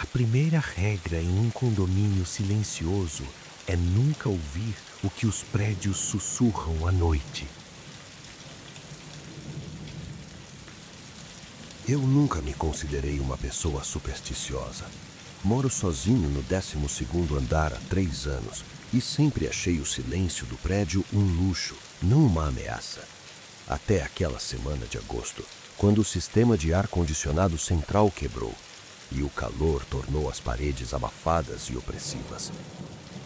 A primeira regra em um condomínio silencioso é nunca ouvir o que os prédios sussurram à noite. Eu nunca me considerei uma pessoa supersticiosa. Moro sozinho no 12º andar há 3 anos e sempre achei o silêncio do prédio um luxo, não uma ameaça. Até aquela semana de agosto, quando o sistema de ar-condicionado central quebrou e o calor tornou as paredes abafadas e opressivas.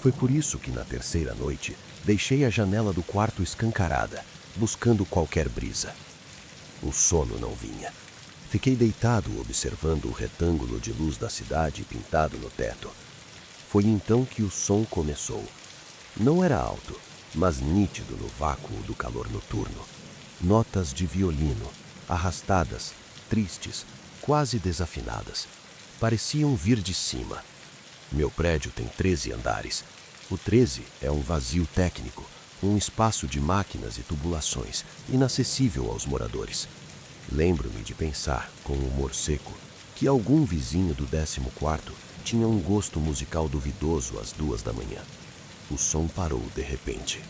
Foi por isso que na terceira noite deixei a janela do quarto escancarada, buscando qualquer brisa. O sono não vinha. Fiquei deitado observando o retângulo de luz da cidade pintado no teto. Foi então que o som começou. Não era alto, mas nítido no vácuo do calor noturno. Notas de violino, arrastadas, tristes, quase desafinadas. Pareciam vir de cima. Meu prédio tem 13 andares. O 13 é um vazio técnico, um espaço de máquinas e tubulações, inacessível aos moradores. Lembro-me de pensar, com humor seco, que algum vizinho do 14º tinha um gosto musical duvidoso às 2 da manhã. O som parou de repente.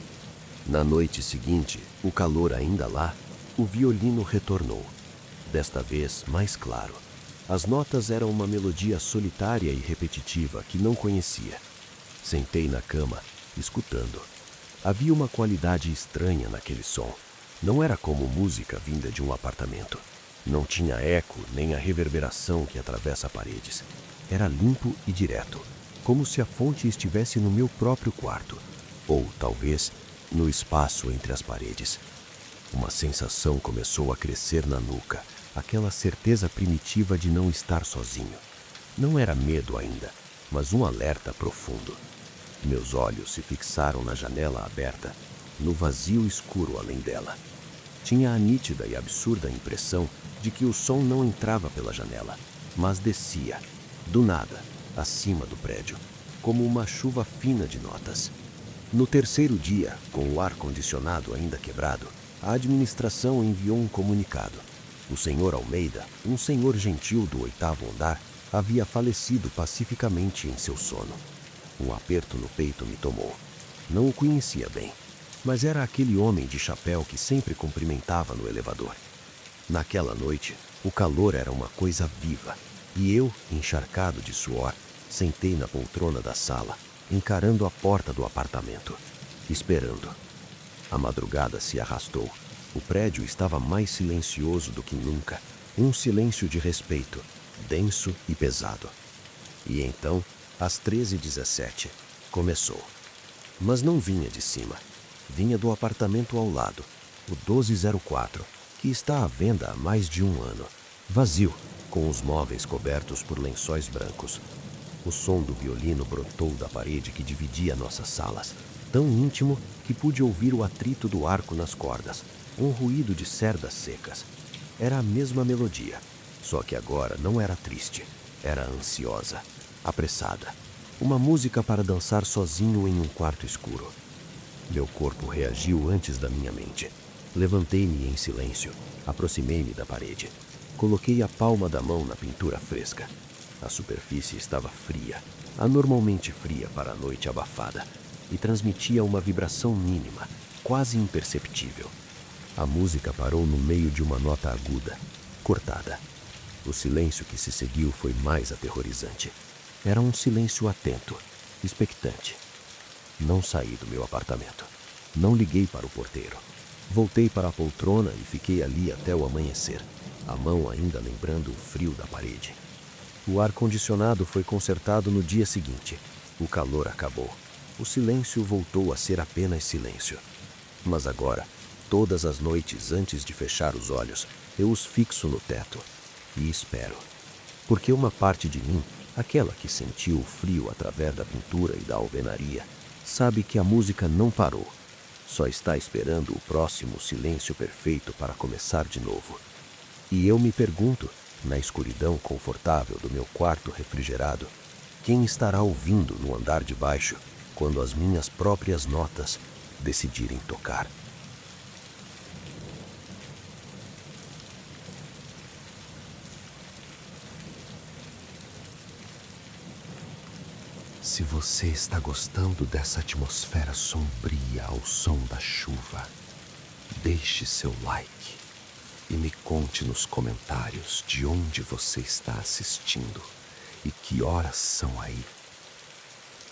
Na noite seguinte, o calor ainda lá, o violino retornou. Desta vez, mais claro. As notas eram uma melodia solitária e repetitiva que não conhecia. Sentei na cama, escutando. Havia uma qualidade estranha naquele som. Não era como música vinda de um apartamento. Não tinha eco nem a reverberação que atravessa paredes. Era limpo e direto, como se a fonte estivesse no meu próprio quarto, ou, talvez, no espaço entre as paredes. Uma sensação começou a crescer na nuca, aquela certeza primitiva de não estar sozinho. Não era medo ainda, mas um alerta profundo. Meus olhos se fixaram na janela aberta, no vazio escuro além dela. Tinha a nítida e absurda impressão de que o som não entrava pela janela, mas descia, do nada, acima do prédio, como uma chuva fina de notas. No terceiro dia, com o ar-condicionado ainda quebrado, a administração enviou um comunicado. O senhor Almeida, um senhor gentil do 8º andar, havia falecido pacificamente em seu sono. Um aperto no peito me tomou. Não o conhecia bem, mas era aquele homem de chapéu que sempre cumprimentava no elevador. Naquela noite, o calor era uma coisa viva, e eu, encharcado de suor, sentei na poltrona da sala, encarando a porta do apartamento, esperando. A madrugada se arrastou. O prédio estava mais silencioso do que nunca, um silêncio de respeito, denso e pesado. E então, às 13h17, começou. Mas não vinha de cima. Vinha do apartamento ao lado, o 1204, que está à venda há mais de um ano, vazio, com os móveis cobertos por lençóis brancos. O som do violino brotou da parede que dividia nossas salas, tão íntimo que pude ouvir o atrito do arco nas cordas, um ruído de cerdas secas. Era a mesma melodia, só que agora não era triste, era ansiosa, apressada. Uma música para dançar sozinho em um quarto escuro. Meu corpo reagiu antes da minha mente. Levantei-me em silêncio, aproximei-me da parede. Coloquei a palma da mão na pintura fresca. A superfície estava fria, anormalmente fria para a noite abafada, e transmitia uma vibração mínima, quase imperceptível. A música parou no meio de uma nota aguda, cortada. O silêncio que se seguiu foi mais aterrorizante. Era um silêncio atento, expectante. Não saí do meu apartamento. Não liguei para o porteiro. Voltei para a poltrona e fiquei ali até o amanhecer, a mão ainda lembrando o frio da parede. O ar-condicionado foi consertado no dia seguinte. O calor acabou. O silêncio voltou a ser apenas silêncio. Mas agora, todas as noites antes de fechar os olhos, eu os fixo no teto e espero. Porque uma parte de mim, aquela que sentiu o frio através da pintura e da alvenaria, sabe que a música não parou. Só está esperando o próximo silêncio perfeito para começar de novo. E eu me pergunto, na escuridão confortável do meu quarto refrigerado, quem estará ouvindo no andar de baixo quando as minhas próprias notas decidirem tocar? Se você está gostando dessa atmosfera sombria ao som da chuva, deixe seu like e me conte nos comentários de onde você está assistindo e que horas são aí.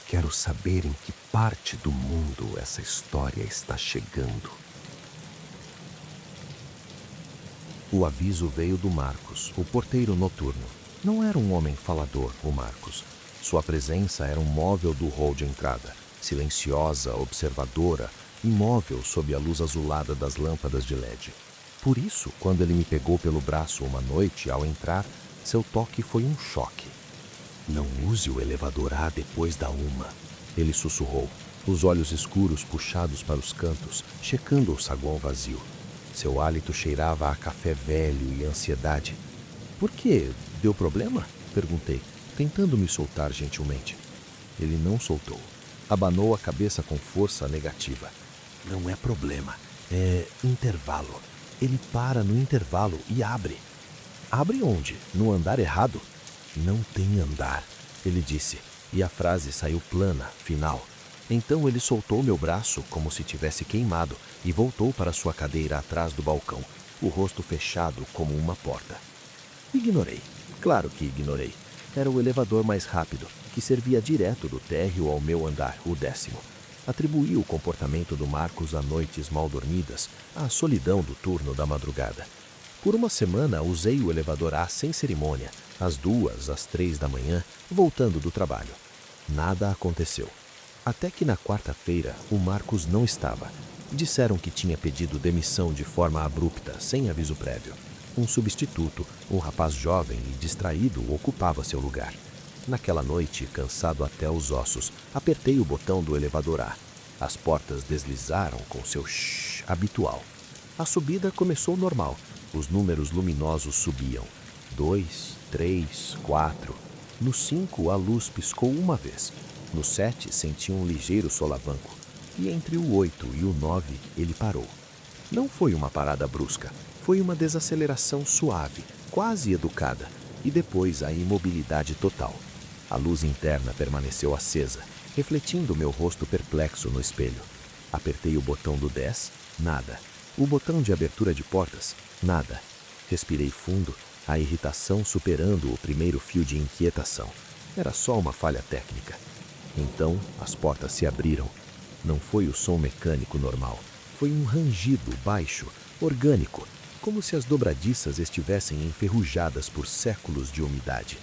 Quero saber em que parte do mundo essa história está chegando. O aviso veio do Marcos, o porteiro noturno. Não era um homem falador, o Marcos. Sua presença era um móvel do hall de entrada, silenciosa, observadora, imóvel sob a luz azulada das lâmpadas de LED. Por isso, quando ele me pegou pelo braço uma noite ao entrar, seu toque foi um choque. Não use o elevador A depois da 1, ele sussurrou, os olhos escuros puxados para os cantos, checando o saguão vazio. Seu hálito cheirava a café velho e ansiedade. Por quê? Deu problema? Perguntei, tentando me soltar gentilmente. Ele não soltou. Abanou a cabeça com força negativa. Não é problema, é intervalo. Ele para no intervalo e abre. Abre onde? No andar errado? Não tem andar, ele disse, e a frase saiu plana, final. Então ele soltou meu braço como se tivesse queimado e voltou para sua cadeira atrás do balcão, o rosto fechado como uma porta. Ignorei. Claro que ignorei. Era o elevador mais rápido, que servia direto do térreo ao meu andar, o 10º. Atribuí o comportamento do Marcos a noites mal dormidas, à solidão do turno da madrugada. Por uma semana usei o elevador A sem cerimônia, às 2, às 3 da manhã, voltando do trabalho. Nada aconteceu. Até que na quarta-feira o Marcos não estava. Disseram que tinha pedido demissão de forma abrupta, sem aviso prévio. Um substituto, um rapaz jovem e distraído, ocupava seu lugar. Naquela noite, cansado até os ossos, apertei o botão do elevador A. As portas deslizaram com seu shhh habitual. A subida começou normal. Os números luminosos subiam. 2, 3, 4. No 5, a luz piscou uma vez. No 7, senti um ligeiro solavanco. E entre o 8 e o 9, ele parou. Não foi uma parada brusca. Foi uma desaceleração suave, quase educada, e depois a imobilidade total. A luz interna permaneceu acesa, refletindo meu rosto perplexo no espelho. Apertei o botão do 10, nada. O botão de abertura de portas, nada. Respirei fundo, a irritação superando o primeiro fio de inquietação. Era só uma falha técnica. Então, as portas se abriram. Não foi o som mecânico normal. Foi um rangido baixo, orgânico, como se as dobradiças estivessem enferrujadas por séculos de umidade.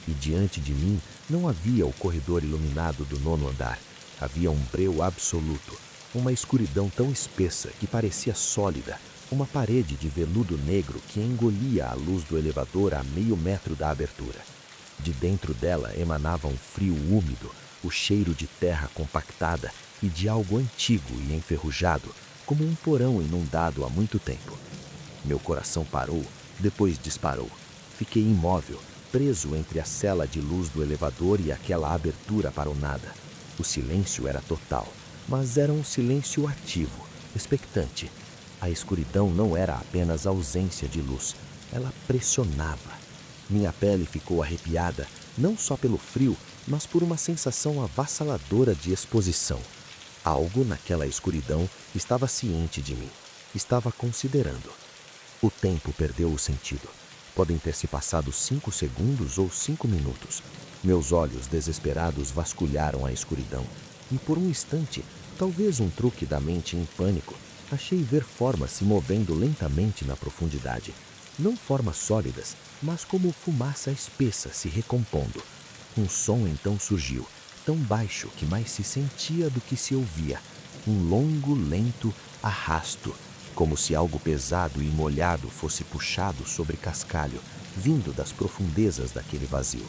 E diante de mim não havia o corredor iluminado do 9º andar. Havia um breu absoluto, uma escuridão tão espessa que parecia sólida, uma parede de veludo negro que engolia a luz do elevador a meio metro da abertura. De dentro dela emanava um frio úmido, o cheiro de terra compactada e de algo antigo e enferrujado, como um porão inundado há muito tempo. Meu coração parou, depois disparou. Fiquei imóvel, preso entre a cela de luz do elevador e aquela abertura para o nada. O silêncio era total, mas era um silêncio ativo, expectante. A escuridão não era apenas ausência de luz, ela pressionava. Minha pele ficou arrepiada, não só pelo frio, mas por uma sensação avassaladora de exposição. Algo naquela escuridão estava ciente de mim, estava considerando. O tempo perdeu o sentido. Podem ter se passado 5 segundos ou 5 minutos. Meus olhos desesperados vasculharam a escuridão. E por um instante, talvez um truque da mente em pânico, achei ver formas se movendo lentamente na profundidade. Não formas sólidas, mas como fumaça espessa se recompondo. Um som então surgiu, tão baixo que mais se sentia do que se ouvia. Um longo, lento arrasto, como se algo pesado e molhado fosse puxado sobre cascalho, vindo das profundezas daquele vazio.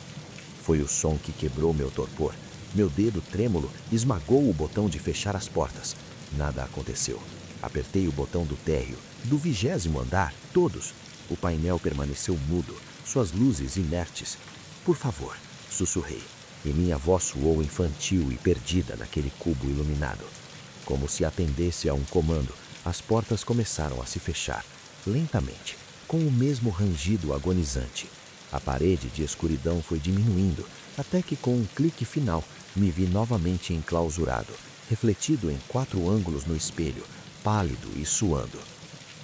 Foi o som que quebrou meu torpor. Meu dedo trêmulo esmagou o botão de fechar as portas. Nada aconteceu. Apertei o botão do térreo, do 20º andar, todos. O painel permaneceu mudo, suas luzes inertes. Por favor, sussurrei, e minha voz soou infantil e perdida naquele cubo iluminado. Como se atendesse a um comando, as portas começaram a se fechar, lentamente, com o mesmo rangido agonizante. A parede de escuridão foi diminuindo, até que com um clique final, Me vi novamente enclausurado, refletido em 4 ângulos no espelho, pálido e suando.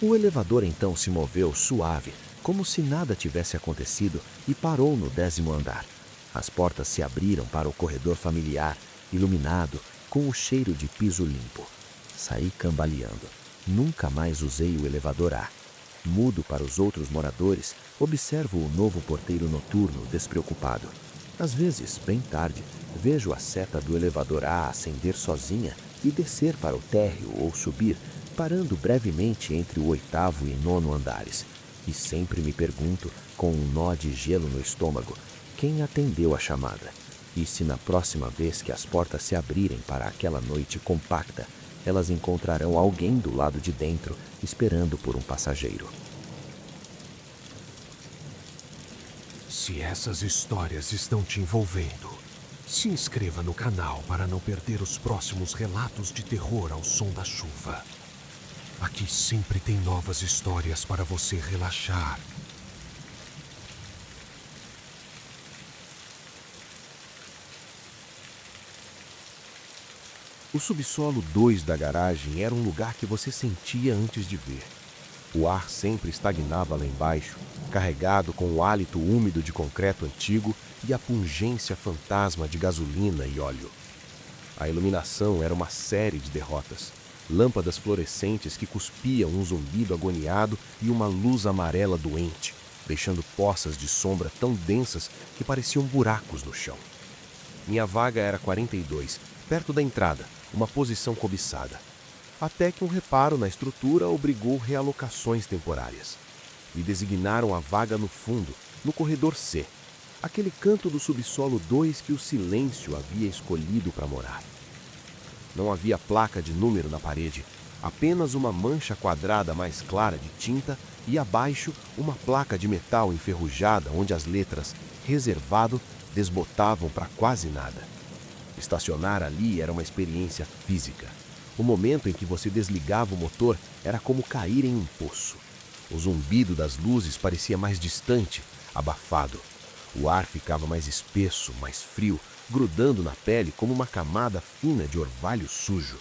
O elevador então se moveu suave, como se nada tivesse acontecido, e parou no 10º andar. As portas se abriram para o corredor familiar, iluminado, com o cheiro de piso limpo. Saí cambaleando. Nunca mais usei o elevador A. Mudo para os outros moradores, observo o novo porteiro noturno despreocupado. Às vezes, bem tarde, vejo a seta do elevador A acender sozinha e descer para o térreo ou subir, parando brevemente entre o 8º e 9º andares. E sempre me pergunto, com um nó de gelo no estômago, quem atendeu a chamada. E se na próxima vez que as portas se abrirem para aquela noite compacta, elas encontrarão alguém do lado de dentro esperando por um passageiro. Se essas histórias estão te envolvendo, se inscreva no canal para não perder os próximos relatos de terror ao som da chuva. Aqui sempre tem novas histórias para você relaxar. O subsolo 2 da garagem era um lugar que você sentia antes de ver. O ar sempre estagnava lá embaixo, carregado com o hálito úmido de concreto antigo e a pungência fantasma de gasolina e óleo. A iluminação era uma série de derrotas. Lâmpadas fluorescentes que cuspiam um zumbido agoniado e uma luz amarela doente, deixando poças de sombra tão densas que pareciam buracos no chão. Minha vaga era 42, perto da entrada, uma posição cobiçada. Até que um reparo na estrutura obrigou realocações temporárias. Me designaram a vaga no fundo, no corredor C, aquele canto do subsolo 2 que o silêncio havia escolhido para morar. Não havia placa de número na parede, apenas uma mancha quadrada mais clara de tinta e abaixo uma placa de metal enferrujada onde as letras "Reservado" desbotavam para quase nada. Estacionar ali era uma experiência física. O momento em que você desligava o motor era como cair em um poço. O zumbido das luzes parecia mais distante, abafado. O ar ficava mais espesso, mais frio, grudando na pele como uma camada fina de orvalho sujo.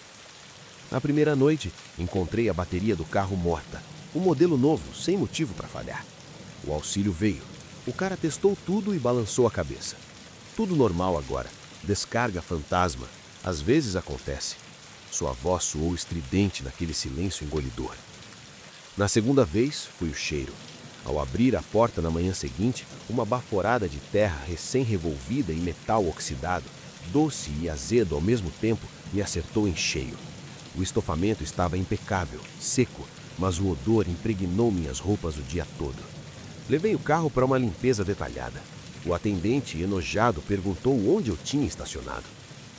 Na primeira noite, encontrei a bateria do carro morta, um modelo novo, sem motivo para falhar. O auxílio veio. O cara testou tudo e balançou a cabeça. Tudo normal agora. Descarga fantasma. Às vezes acontece. Sua voz soou estridente naquele silêncio engolidor. Na segunda vez, foi o cheiro. Ao abrir a porta na manhã seguinte, uma baforada de terra recém-revolvida e metal oxidado, doce e azedo ao mesmo tempo, me acertou em cheio. O estofamento estava impecável, seco, mas o odor impregnou minhas roupas o dia todo. Levei o carro para uma limpeza detalhada. O atendente, enojado, perguntou onde eu tinha estacionado.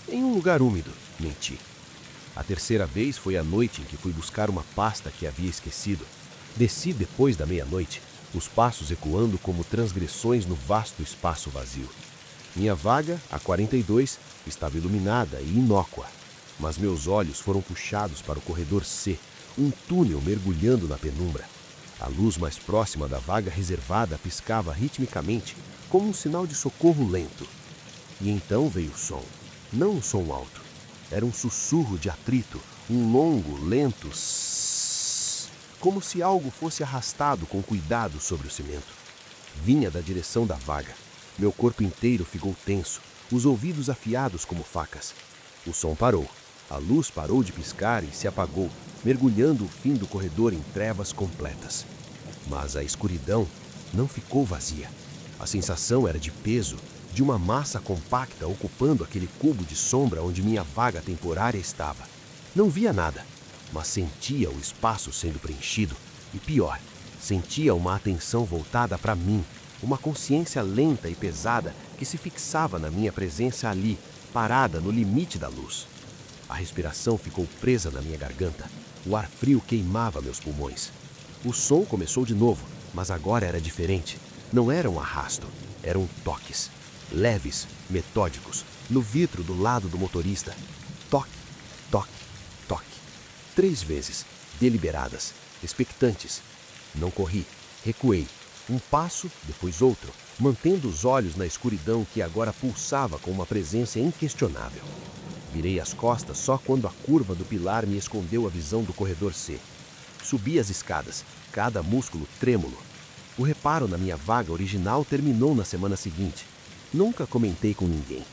Em um lugar úmido, menti. A terceira vez foi a noite em que fui buscar uma pasta que havia esquecido. Desci depois da meia-noite, os passos ecoando como transgressões no vasto espaço vazio. Minha vaga, a 42, estava iluminada e inócua, mas meus olhos foram puxados para o corredor C, um túnel mergulhando na penumbra. A luz mais próxima da vaga reservada piscava ritmicamente, como um sinal de socorro lento. E então veio o som. Não um som alto. Era um sussurro de atrito, um longo, lento sssss, como se algo fosse arrastado com cuidado sobre o cimento. Vinha da direção da vaga. Meu corpo inteiro ficou tenso, os ouvidos afiados como facas. O som parou. A luz parou de piscar e se apagou, mergulhando o fim do corredor em trevas completas. Mas a escuridão não ficou vazia. A sensação era de peso, de uma massa compacta ocupando aquele cubo de sombra onde minha vaga temporária estava. Não via nada, mas sentia o espaço sendo preenchido e, pior, sentia uma atenção voltada para mim, uma consciência lenta e pesada que se fixava na minha presença ali, parada no limite da luz. A respiração ficou presa na minha garganta. O ar frio queimava meus pulmões. O som começou de novo, mas agora era diferente. Não era um arrasto, eram toques. Leves, metódicos, no vidro do lado do motorista. Toque, toque, toque. 3 vezes, deliberadas, expectantes. Não corri, recuei. Um passo, depois outro, mantendo os olhos na escuridão que agora pulsava com uma presença inquestionável. Virei as costas só quando a curva do pilar me escondeu a visão do corredor C. Subi as escadas, cada músculo trêmulo. O reparo na minha vaga original terminou na semana seguinte. Nunca comentei com ninguém.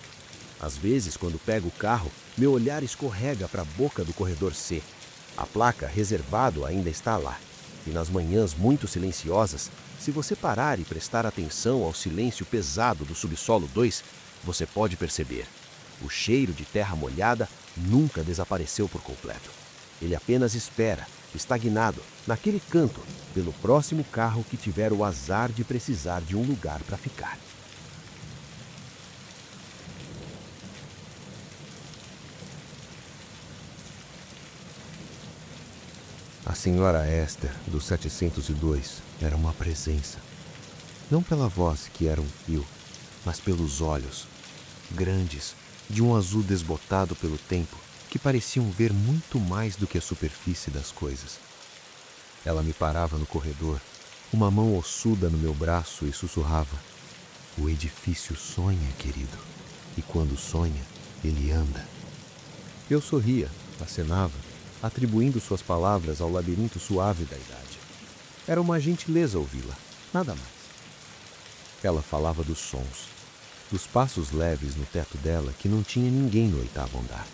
Às vezes, quando pego o carro, meu olhar escorrega para a boca do corredor C. A placa reservado ainda está lá. E nas manhãs muito silenciosas, se você parar e prestar atenção ao silêncio pesado do subsolo 2, você pode perceber. O cheiro de terra molhada nunca desapareceu por completo. Ele apenas espera, estagnado, naquele canto, pelo próximo carro que tiver o azar de precisar de um lugar para ficar. A senhora Esther, do 702, era uma presença. Não pela voz, que era um fio, mas pelos olhos, grandes, de um azul desbotado pelo tempo, que pareciam ver muito mais do que a superfície das coisas. Ela me parava no corredor, uma mão ossuda no meu braço e sussurrava: "O edifício sonha, querido, e quando sonha, ele anda." Eu sorria, acenava, atribuindo suas palavras ao labirinto suave da idade. Era uma gentileza ouvi-la, nada mais. Ela falava dos sons, dos passos leves no teto dela que não tinha ninguém no 8º andar,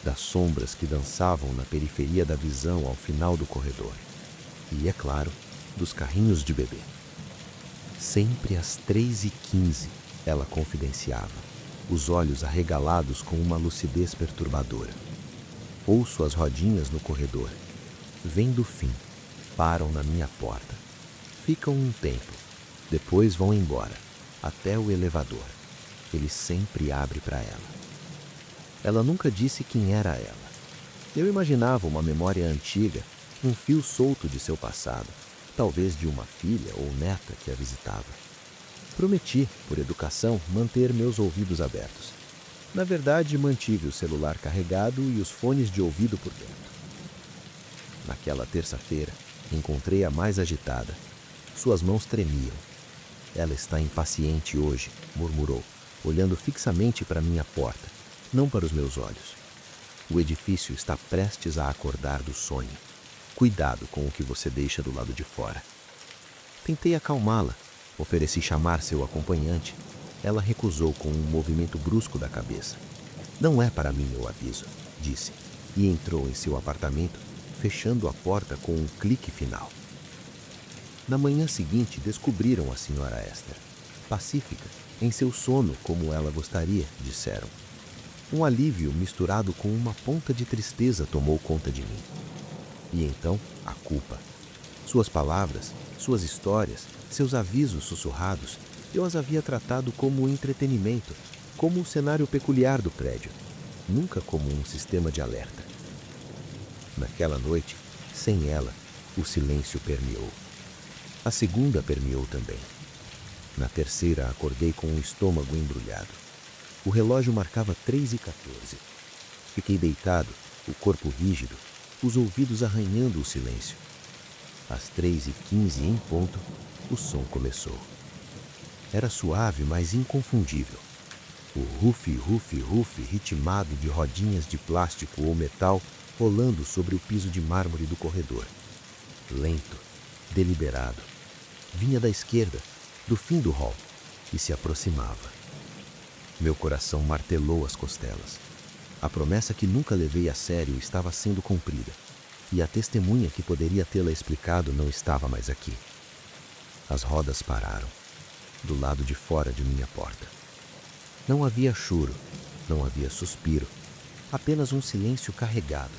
das sombras que dançavam na periferia da visão ao final do corredor e, é claro, dos carrinhos de bebê. Sempre às 3h15, ela confidenciava, os olhos arregalados com uma lucidez perturbadora. Ouço as rodinhas no corredor. Vêm do fim, param na minha porta. Ficam um tempo, depois vão embora, até o elevador. Ele sempre abre para ela. Ela nunca disse quem era ela. Eu imaginava uma memória antiga, um fio solto de seu passado, talvez de uma filha ou neta que a visitava. Prometi, por educação, manter meus ouvidos abertos. Na verdade, mantive o celular carregado e os fones de ouvido por dentro. Naquela terça-feira, encontrei-a mais agitada. Suas mãos tremiam. "Ela está impaciente hoje", murmurou, olhando fixamente para minha porta, não para os meus olhos. "O edifício está prestes a acordar do sonho. Cuidado com o que você deixa do lado de fora." Tentei acalmá-la, ofereci chamar seu acompanhante. Ela recusou com um movimento brusco da cabeça. "Não é para mim, eu aviso", disse, e entrou em seu apartamento, fechando a porta com um clique final. Na manhã seguinte, descobriram a senhora Esther, pacífica, em seu sono como ela gostaria, disseram. Um alívio misturado com uma ponta de tristeza tomou conta de mim. E então, a culpa. Suas palavras, suas histórias, seus avisos sussurrados, eu as havia tratado como entretenimento, como um cenário peculiar do prédio, nunca como um sistema de alerta. Naquela noite, sem ela, o silêncio permeou. A segunda permeou também. Na terceira, acordei com o estômago embrulhado. O relógio marcava 3h14. Fiquei deitado, o corpo rígido, os ouvidos arranhando o silêncio. Às 3h15 em ponto, o som começou. Era suave, mas inconfundível. O rufe, rufe, rufe ritmado de rodinhas de plástico ou metal rolando sobre o piso de mármore do corredor. Lento, deliberado. Vinha da esquerda, do fim do hall, e se aproximava. Meu coração martelou as costelas. A promessa que nunca levei a sério estava sendo cumprida, e a testemunha que poderia tê-la explicado não estava mais aqui. As rodas pararam, do lado de fora de minha porta. Não havia choro, não havia suspiro, apenas um silêncio carregado,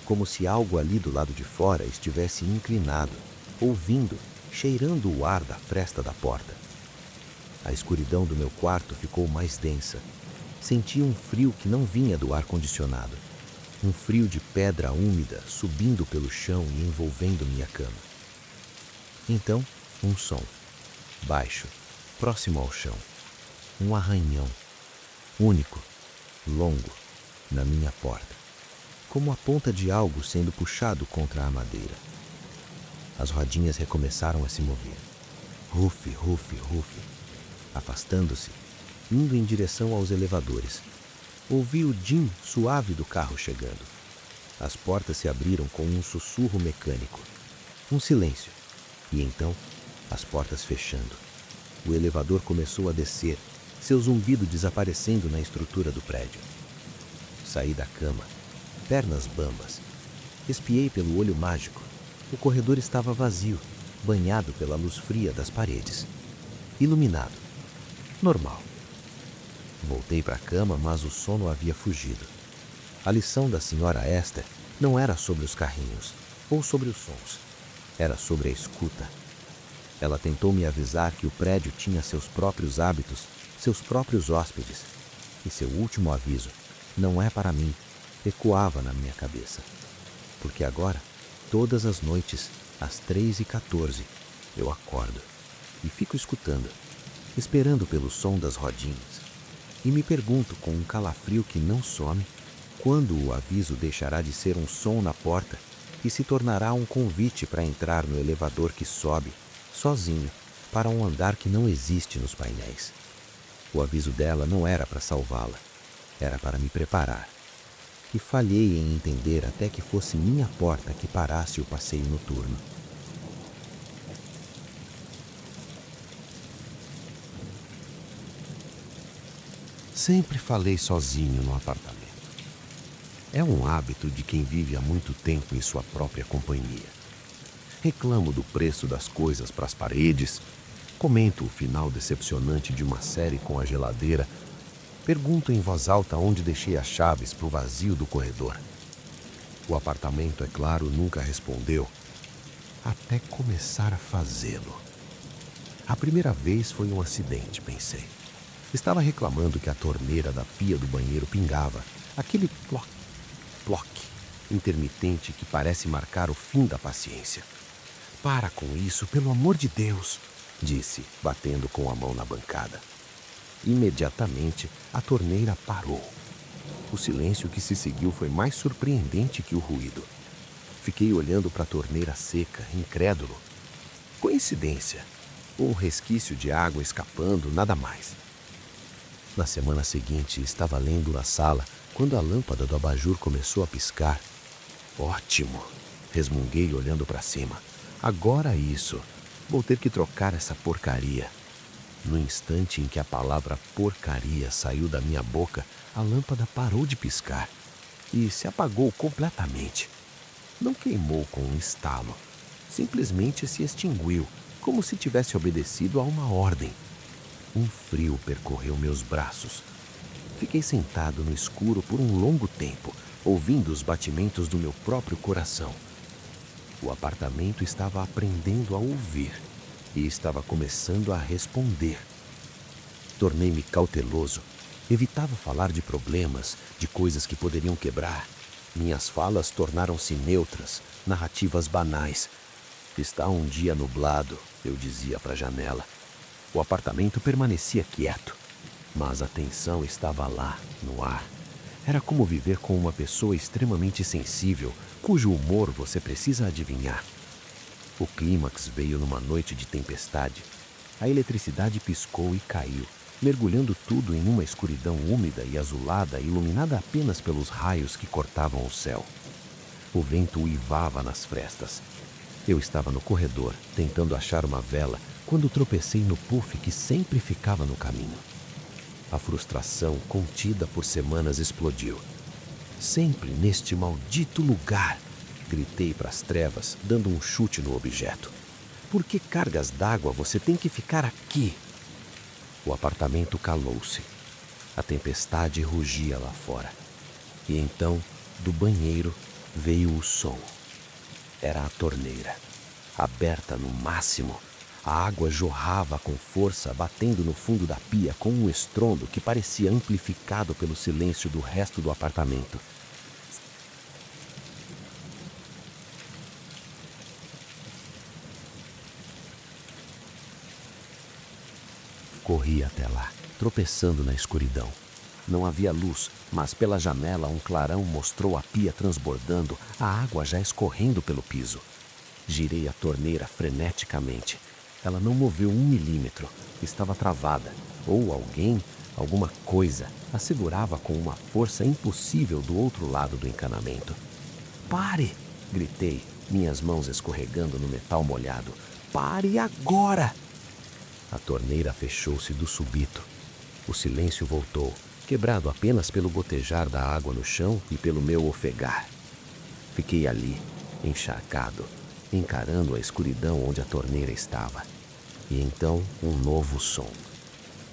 como se algo ali do lado de fora estivesse inclinado, ouvindo, cheirando o ar da fresta da porta. A escuridão do meu quarto ficou mais densa. Senti um frio que não vinha do ar-condicionado. Um frio de pedra úmida subindo pelo chão e envolvendo minha cama. Então, um som, baixo, próximo ao chão. Um arranhão, único, longo, na minha porta, como a ponta de algo sendo puxado contra a madeira. As rodinhas recomeçaram a se mover. Rufe, rufe, rufe. Afastando-se, indo em direção aos elevadores, ouvi o din suave do carro chegando. As portas se abriram com um sussurro mecânico. Um silêncio. E então, as portas fechando. O elevador começou a descer, seu zumbido desaparecendo na estrutura do prédio. Saí da cama, pernas bambas. Espiei pelo olho mágico. O corredor estava vazio, banhado pela luz fria das paredes. Iluminado. Normal. Voltei para a cama, mas o sono havia fugido. A lição da senhora Esther não era sobre os carrinhos ou sobre os sons. Era sobre a escuta. Ela tentou me avisar que o prédio tinha seus próprios hábitos, seus próprios hóspedes. E seu último aviso, não é para mim, ecoava na minha cabeça. Porque agora, todas as noites, às 3h14, eu acordo e fico escutando, esperando pelo som das rodinhas. E me pergunto com um calafrio que não some, quando o aviso deixará de ser um som na porta e se tornará um convite para entrar no elevador que sobe, sozinho, para um andar que não existe nos painéis. O aviso dela não era para salvá-la, era para me preparar. E falhei em entender até que fosse minha porta que parasse o passeio noturno. Sempre falei sozinho no apartamento. É um hábito de quem vive há muito tempo em sua própria companhia. Reclamo do preço das coisas para as paredes, comento o final decepcionante de uma série com a geladeira, pergunto em voz alta onde deixei as chaves para o vazio do corredor. O apartamento, é claro, nunca respondeu, até começar a fazê-lo. A primeira vez foi um acidente, pensei. Estava reclamando que a torneira da pia do banheiro pingava, aquele ploc, ploc, intermitente que parece marcar o fim da paciência. Para com isso, pelo amor de Deus, disse, batendo com a mão na bancada. Imediatamente, a torneira parou. O silêncio que se seguiu foi mais surpreendente que o ruído. Fiquei olhando para a torneira seca, incrédulo. Coincidência. Um resquício de água escapando, nada mais. Na semana seguinte, estava lendo na sala quando a lâmpada do abajur começou a piscar. Ótimo! Resmunguei olhando para cima. Agora isso. Vou ter que trocar essa porcaria. No instante em que a palavra porcaria saiu da minha boca, a lâmpada parou de piscar e se apagou completamente. Não queimou com um estalo. Simplesmente se extinguiu, como se tivesse obedecido a uma ordem. Um frio percorreu meus braços. Fiquei sentado no escuro por um longo tempo, ouvindo os batimentos do meu próprio coração. O apartamento estava aprendendo a ouvir e estava começando a responder. Tornei-me cauteloso. Evitava falar de problemas, de coisas que poderiam quebrar. Minhas falas tornaram-se neutras, narrativas banais. Está um dia nublado, eu dizia para a janela. O apartamento permanecia quieto, mas a tensão estava lá, no ar. Era como viver com uma pessoa extremamente sensível, cujo humor você precisa adivinhar. O clímax veio numa noite de tempestade. A eletricidade piscou e caiu, mergulhando tudo em uma escuridão úmida e azulada, iluminada apenas pelos raios que cortavam o céu. O vento uivava nas frestas. Eu estava no corredor, tentando achar uma vela, quando tropecei no puff que sempre ficava no caminho. A frustração, contida por semanas, explodiu. Sempre neste maldito lugar, gritei para as trevas, dando um chute no objeto. Por que cargas d'água você tem que ficar aqui? O apartamento calou-se. A tempestade rugia lá fora. E então, do banheiro, veio o som. Era a torneira. Aberta no máximo, a água jorrava com força, batendo no fundo da pia com um estrondo que parecia amplificado pelo silêncio do resto do apartamento. Corri até lá, tropeçando na escuridão. Não havia luz, mas pela janela um clarão mostrou a pia transbordando, a água já escorrendo pelo piso. Girei a torneira freneticamente. Ela não moveu 1 milímetro. Estava travada. Ou alguém, alguma coisa, a segurava com uma força impossível do outro lado do encanamento. "Pare!" gritei, minhas mãos escorregando no metal molhado. "Pare agora!" A torneira fechou-se do súbito. O silêncio voltou, quebrado apenas pelo gotejar da água no chão e pelo meu ofegar. Fiquei ali, encharcado, encarando a escuridão onde a torneira estava. E então um novo som.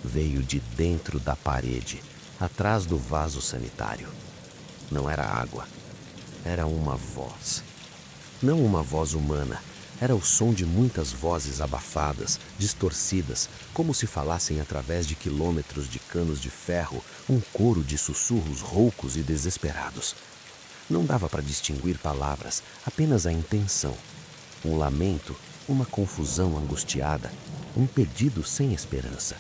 Veio de dentro da parede, atrás do vaso sanitário. Não era água, era uma voz. Não uma voz humana, era o som de muitas vozes abafadas, distorcidas, como se falassem através de quilômetros de canos de ferro, um coro de sussurros roucos e desesperados. Não dava para distinguir palavras, apenas a intenção. Um lamento, uma confusão angustiada, um pedido sem esperança.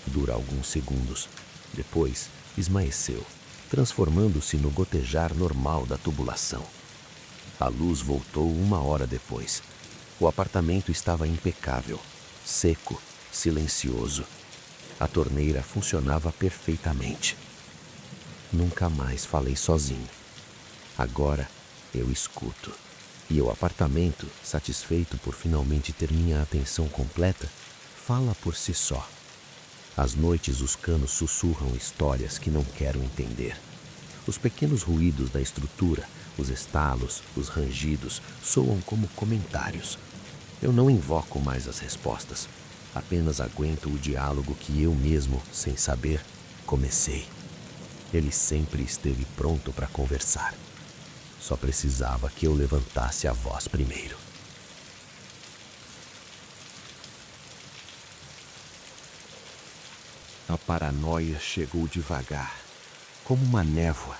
Dura alguns segundos. Depois, esmaeceu, transformando-se no gotejar normal da tubulação. A luz voltou 1 hora depois. O apartamento estava impecável, seco, silencioso. A torneira funcionava perfeitamente. Nunca mais falei sozinho. Agora eu escuto. E o apartamento, satisfeito por finalmente ter minha atenção completa, fala por si só. Às noites os canos sussurram histórias que não quero entender. Os pequenos ruídos da estrutura, os estalos, os rangidos, soam como comentários. Eu não invoco mais as respostas. Apenas aguento o diálogo que eu mesmo, sem saber, comecei. Ele sempre esteve pronto para conversar. Só precisava que eu levantasse a voz primeiro. A paranoia chegou devagar, como uma névoa.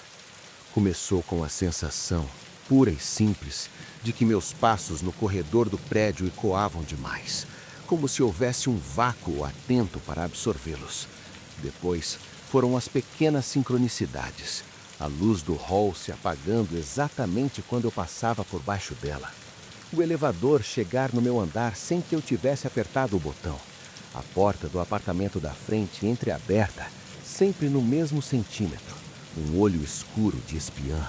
Começou com a sensação, pura e simples, de que meus passos no corredor do prédio ecoavam demais, como se houvesse um vácuo atento para absorvê-los. Depois foram as pequenas sincronicidades, a luz do hall se apagando exatamente quando eu passava por baixo dela. O elevador chegar no meu andar sem que eu tivesse apertado o botão. A porta do apartamento da frente entreaberta, sempre no mesmo centímetro. Um olho escuro de espiã.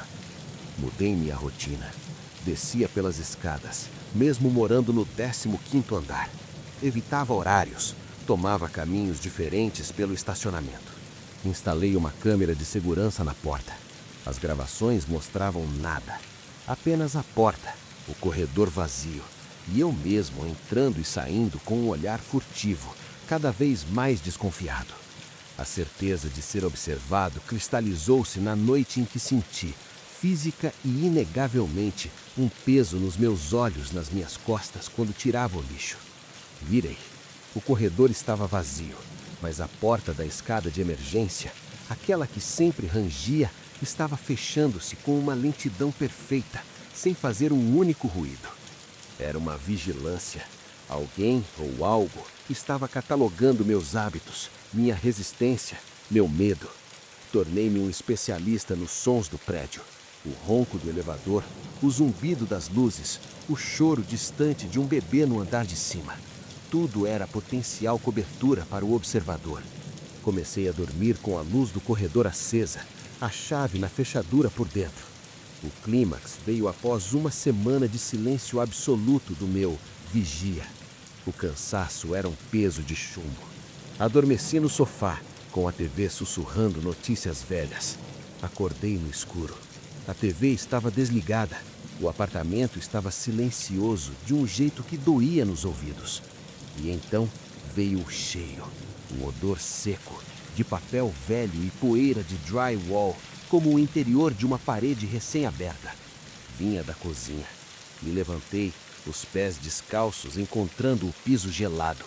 Mudei minha rotina. Descia pelas escadas, mesmo morando no 15º andar. Evitava horários, tomava caminhos diferentes pelo estacionamento. Instalei uma câmera de segurança na porta. As gravações mostravam nada. Apenas a porta, o corredor vazio. E eu mesmo entrando e saindo com um olhar furtivo, cada vez mais desconfiado. A certeza de ser observado cristalizou-se na noite em que senti, física e inegavelmente, um peso nos meus olhos, nas minhas costas, quando tirava o lixo. Virei. O corredor estava vazio, mas a porta da escada de emergência, aquela que sempre rangia, estava fechando-se com uma lentidão perfeita, sem fazer um único ruído. Era uma vigilância. Alguém ou algo estava catalogando meus hábitos, minha resistência, meu medo. Tornei-me um especialista nos sons do prédio. O ronco do elevador, o zumbido das luzes, o choro distante de um bebê no andar de cima. Tudo era potencial cobertura para o observador. Comecei a dormir com a luz do corredor acesa, a chave na fechadura por dentro. O clímax veio após 1 semana de silêncio absoluto do meu vigia. O cansaço era um peso de chumbo. Adormeci no sofá, com a TV sussurrando notícias velhas. Acordei no escuro. A TV estava desligada. O apartamento estava silencioso de um jeito que doía nos ouvidos. E então veio o cheiro, um odor seco, de papel velho e poeira de drywall, como o interior de uma parede recém-aberta. Vinha da cozinha. Me levantei, os pés descalços encontrando o piso gelado.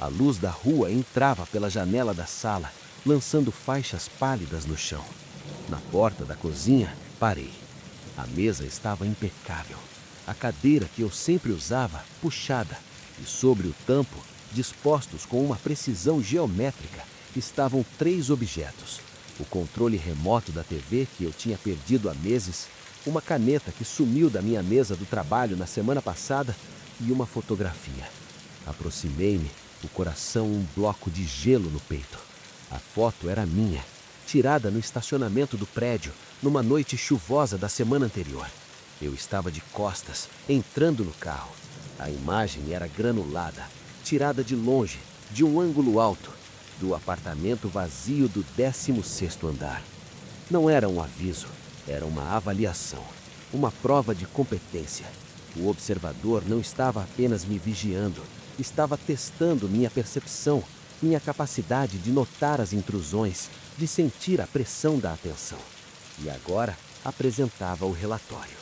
A luz da rua entrava pela janela da sala, lançando faixas pálidas no chão. Na porta da cozinha, parei. A mesa estava impecável. A cadeira que eu sempre usava, puxada. E sobre o tampo, dispostos com uma precisão geométrica, estavam 3 objetos. O controle remoto da TV que eu tinha perdido há meses, uma caneta que sumiu da minha mesa do trabalho na semana passada e uma fotografia. Aproximei-me, o coração um bloco de gelo no peito. A foto era minha, tirada no estacionamento do prédio, numa noite chuvosa da semana anterior. Eu estava de costas, entrando no carro. A imagem era granulada, tirada de longe, de um ângulo alto, do apartamento vazio do 16º andar. Não era um aviso, era uma avaliação, uma prova de competência. O observador não estava apenas me vigiando, estava testando minha percepção, minha capacidade de notar as intrusões, de sentir a pressão da atenção. E agora apresentava o relatório.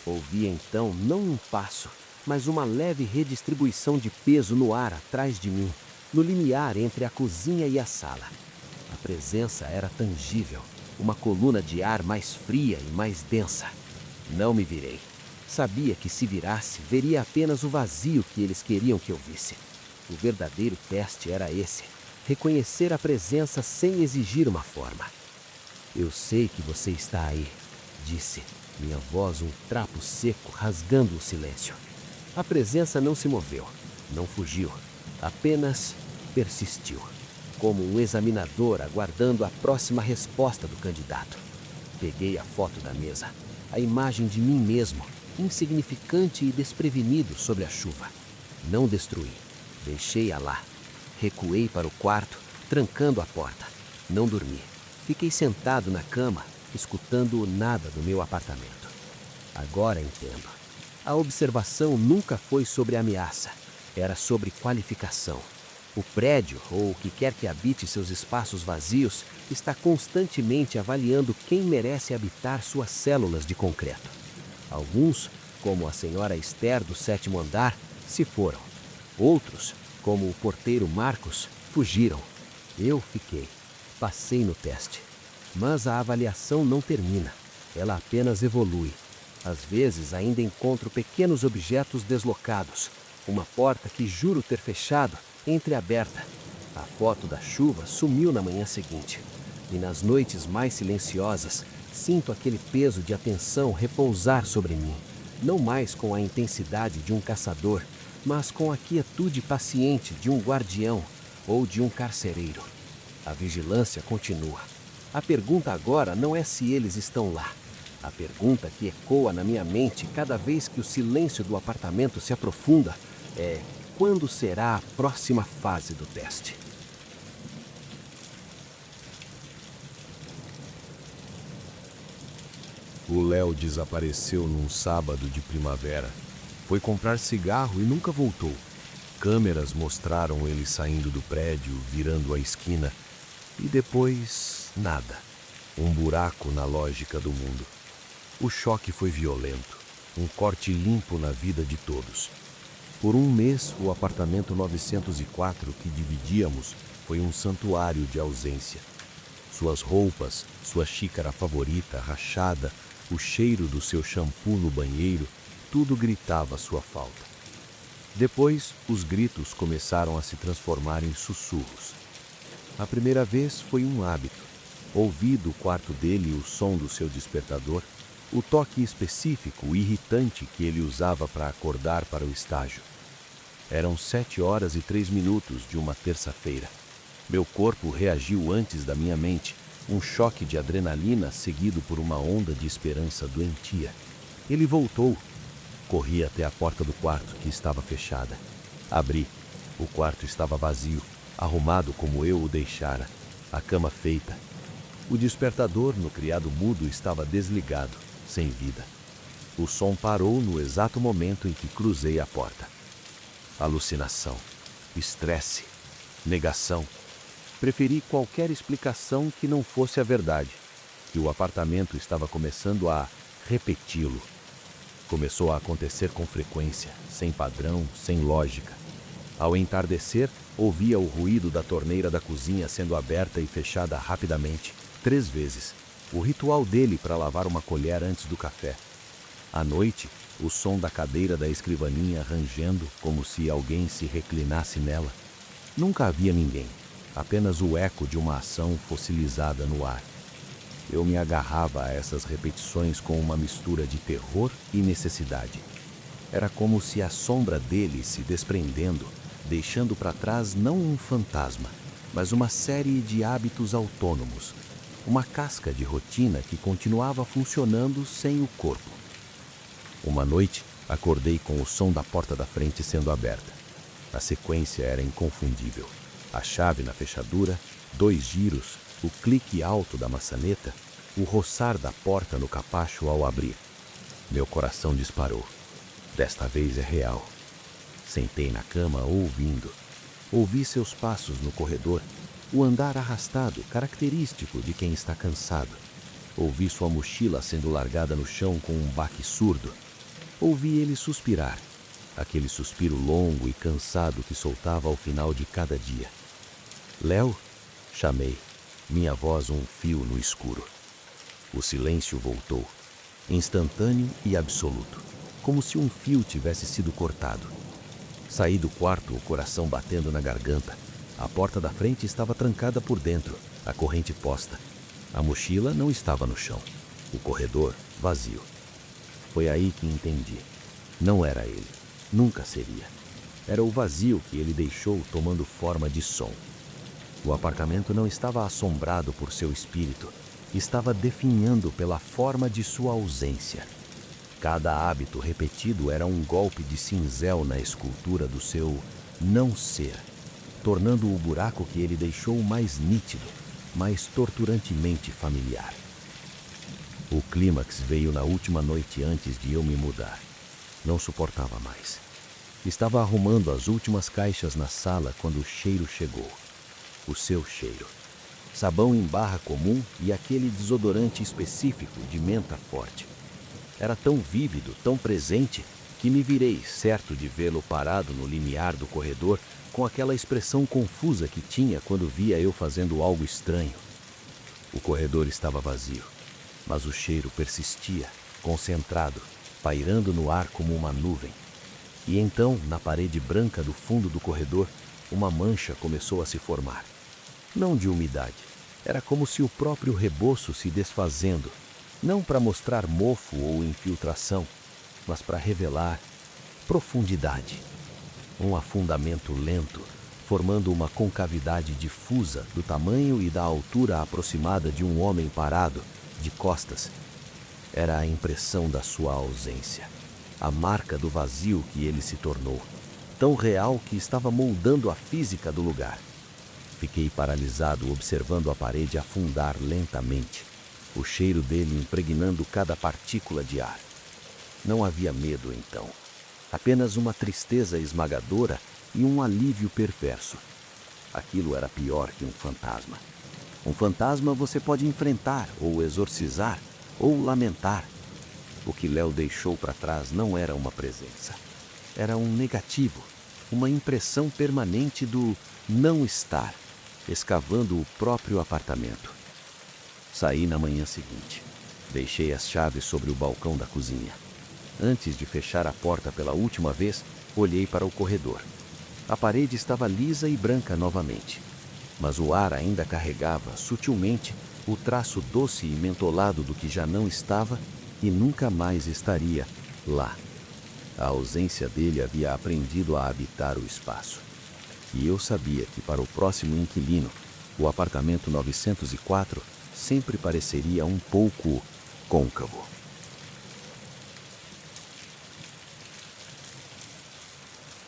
Ouvi então não um passo, mas uma leve redistribuição de peso no ar atrás de mim, no limiar entre a cozinha e a sala. A presença era tangível, uma coluna de ar mais fria e mais densa. Não me virei. Sabia que se virasse, veria apenas o vazio que eles queriam que eu visse. O verdadeiro teste era esse: reconhecer a presença sem exigir uma forma. Eu sei que você está aí, disse, minha voz um trapo seco rasgando o silêncio. A presença não se moveu, não fugiu, apenas persistiu, como um examinador aguardando a próxima resposta do candidato. Peguei a foto da mesa, a imagem de mim mesmo, insignificante e desprevenido sobre a chuva. Não destruí, deixei-a lá. Recuei para o quarto, trancando a porta. Não dormi. Fiquei sentado na cama, escutando o nada do meu apartamento. Agora entendo. A observação nunca foi sobre ameaça, era sobre qualificação. O prédio, ou o que quer que habite seus espaços vazios, está constantemente avaliando quem merece habitar suas células de concreto. Alguns, como a senhora Esther do 7º andar, se foram. Outros, como o porteiro Marcos, fugiram. Eu fiquei. Passei no teste. Mas a avaliação não termina. Ela apenas evolui. Às vezes ainda encontro pequenos objetos deslocados. Uma porta que juro ter fechado, entreaberta. A foto da chuva sumiu na manhã seguinte. E nas noites mais silenciosas, sinto aquele peso de atenção repousar sobre mim. Não mais com a intensidade de um caçador, mas com a quietude paciente de um guardião ou de um carcereiro. A vigilância continua. A pergunta agora não é se eles estão lá. A pergunta que ecoa na minha mente cada vez que o silêncio do apartamento se aprofunda é: quando será a próxima fase do teste? O Léo desapareceu num sábado de primavera. Foi comprar cigarro e nunca voltou. Câmeras mostraram ele saindo do prédio, virando a esquina. E depois, nada. Um buraco na lógica do mundo. O choque foi violento. Um corte limpo na vida de todos. Por um mês, o apartamento 904 que dividíamos foi um santuário de ausência. Suas roupas, sua xícara favorita rachada, o cheiro do seu shampoo no banheiro, tudo gritava sua falta. Depois, os gritos começaram a se transformar em sussurros. A primeira vez foi um hábito. Ouvi do quarto dele o som do seu despertador, o toque específico, irritante que ele usava para acordar para o estágio. Eram 7h03 de uma terça-feira. Meu corpo reagiu antes da minha mente, um choque de adrenalina seguido por uma onda de esperança doentia. Ele voltou. Corri até a porta do quarto, que estava fechada. Abri. O quarto estava vazio, arrumado como eu o deixara, a cama feita. O despertador no criado mudo estava desligado, sem vida. O som parou no exato momento em que cruzei a porta. Alucinação, estresse, negação. Preferi qualquer explicação que não fosse a verdade, que o apartamento estava começando a repeti-lo. Começou a acontecer com frequência, sem padrão, sem lógica. Ao entardecer, ouvia o ruído da torneira da cozinha sendo aberta e fechada rapidamente, 3 vezes. O ritual dele para lavar uma colher antes do café. À noite, o som da cadeira da escrivaninha rangendo como se alguém se reclinasse nela. Nunca havia ninguém, apenas o eco de uma ação fossilizada no ar. Eu me agarrava a essas repetições com uma mistura de terror e necessidade. Era como se a sombra dele se desprendendo, deixando para trás não um fantasma, mas uma série de hábitos autônomos, uma casca de rotina que continuava funcionando sem o corpo. Uma noite, acordei com o som da porta da frente sendo aberta. A sequência era inconfundível. A chave na fechadura, 2 giros, o clique alto da maçaneta, o roçar da porta no capacho ao abrir. Meu coração disparou. Desta vez é real. Sentei na cama ouvindo. Ouvi seus passos no corredor, o andar arrastado, característico de quem está cansado. Ouvi sua mochila sendo largada no chão com um baque surdo. Ouvi ele suspirar, aquele suspiro longo e cansado que soltava ao final de cada dia. Léo? Chamei, minha voz um fio no escuro. O silêncio voltou, instantâneo e absoluto, como se um fio tivesse sido cortado. Saí do quarto, o coração batendo na garganta. A porta da frente estava trancada por dentro, a corrente posta. A mochila não estava no chão. O corredor, vazio. Foi aí que entendi. Não era ele. Nunca seria. Era o vazio que ele deixou tomando forma de som. O apartamento não estava assombrado por seu espírito. Estava definhando pela forma de sua ausência. Cada hábito repetido era um golpe de cinzel na escultura do seu não ser, tornando o buraco que ele deixou mais nítido, mais torturantemente familiar. O clímax veio na última noite antes de eu me mudar. Não suportava mais. Estava arrumando as últimas caixas na sala quando o cheiro chegou. O seu cheiro. Sabão em barra comum e aquele desodorante específico de menta forte. Era tão vívido, tão presente, que me virei, certo de vê-lo parado no limiar do corredor, com aquela expressão confusa que tinha quando via eu fazendo algo estranho. O corredor estava vazio, mas o cheiro persistia, concentrado, pairando no ar como uma nuvem. E então, na parede branca do fundo do corredor, uma mancha começou a se formar. Não de umidade, era como se o próprio reboço se desfazendo, não para mostrar mofo ou infiltração, mas para revelar profundidade. Um afundamento lento, formando uma concavidade difusa do tamanho e da altura aproximada de um homem parado, de costas. Era a impressão da sua ausência, a marca do vazio que ele se tornou, tão real que estava moldando a física do lugar. Fiquei paralisado observando a parede afundar lentamente, o cheiro dele impregnando cada partícula de ar. Não havia medo então, apenas uma tristeza esmagadora e um alívio perverso. Aquilo era pior que um fantasma. Um fantasma você pode enfrentar, ou exorcizar, ou lamentar. O que Léo deixou para trás não era uma presença. Era um negativo, uma impressão permanente do não estar, escavando o próprio apartamento. Saí na manhã seguinte. Deixei as chaves sobre o balcão da cozinha. Antes de fechar a porta pela última vez, olhei para o corredor. A parede estava lisa e branca novamente, mas o ar ainda carregava, sutilmente, o traço doce e mentolado do que já não estava e nunca mais estaria lá. A ausência dele havia aprendido a habitar o espaço. E eu sabia que para o próximo inquilino, o apartamento 904 sempre pareceria um pouco côncavo.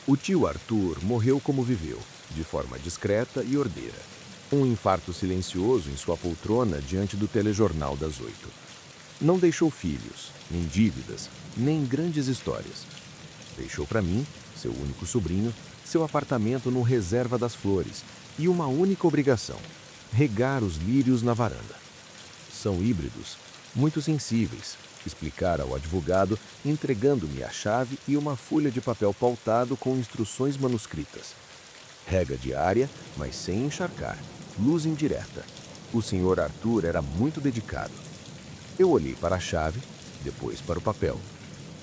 O tio Arthur morreu como viveu, de forma discreta e ordeira. Um infarto silencioso em sua poltrona diante do telejornal das 8. Não deixou filhos, nem dívidas, nem grandes histórias. Deixou para mim, seu único sobrinho, seu apartamento no Reserva das Flores e uma única obrigação: regar os lírios na varanda. São híbridos, muito sensíveis, explicara ao advogado, entregando-me a chave e uma folha de papel pautado com instruções manuscritas. Rega diária, mas sem encharcar, luz indireta. O senhor Arthur era muito dedicado. Eu olhei para a chave, depois para o papel.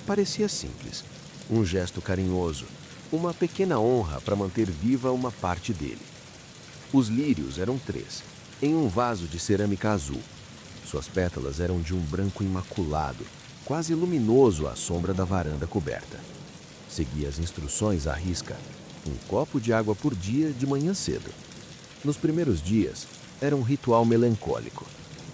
Parecia simples, um gesto carinhoso, uma pequena honra para manter viva uma parte dele. Os lírios eram 3, em um vaso de cerâmica azul. Suas pétalas eram de um branco imaculado, quase luminoso à sombra da varanda coberta. Segui as instruções à risca. Um copo de água por dia de manhã cedo. Nos primeiros dias, era um ritual melancólico.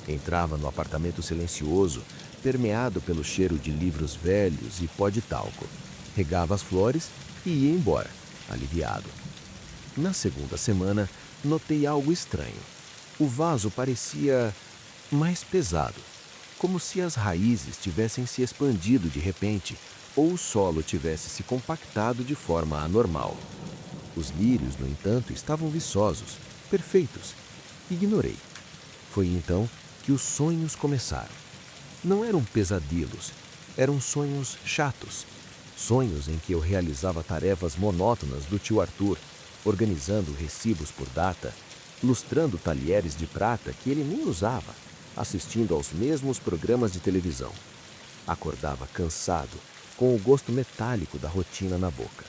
Entrava no apartamento silencioso, permeado pelo cheiro de livros velhos e pó de talco. Regava as flores e ia embora, aliviado. Na segunda semana, notei algo estranho. O vaso parecia mais pesado, como se as raízes tivessem se expandido de repente ou o solo tivesse se compactado de forma anormal. Os lírios, no entanto, estavam viçosos, perfeitos. Ignorei. Foi então que os sonhos começaram. Não eram pesadelos, eram sonhos chatos. Sonhos em que eu realizava tarefas monótonas do tio Arthur, organizando recibos por data, lustrando talheres de prata que ele nem usava, assistindo aos mesmos programas de televisão. Acordava cansado, com o gosto metálico da rotina na boca.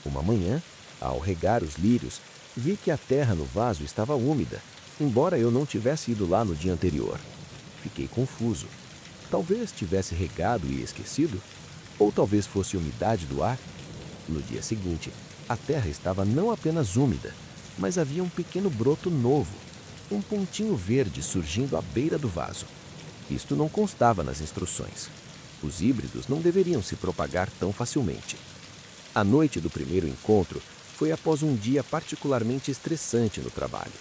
Uma manhã, ao regar os lírios, vi que a terra no vaso estava úmida, embora eu não tivesse ido lá no dia anterior. Fiquei confuso. Talvez tivesse regado e esquecido, ou talvez fosse umidade do ar. No dia seguinte, a terra estava não apenas úmida, mas havia um pequeno broto novo, um pontinho verde surgindo à beira do vaso. Isto não constava nas instruções. Os híbridos não deveriam se propagar tão facilmente. A noite do primeiro encontro foi após um dia particularmente estressante no trabalho.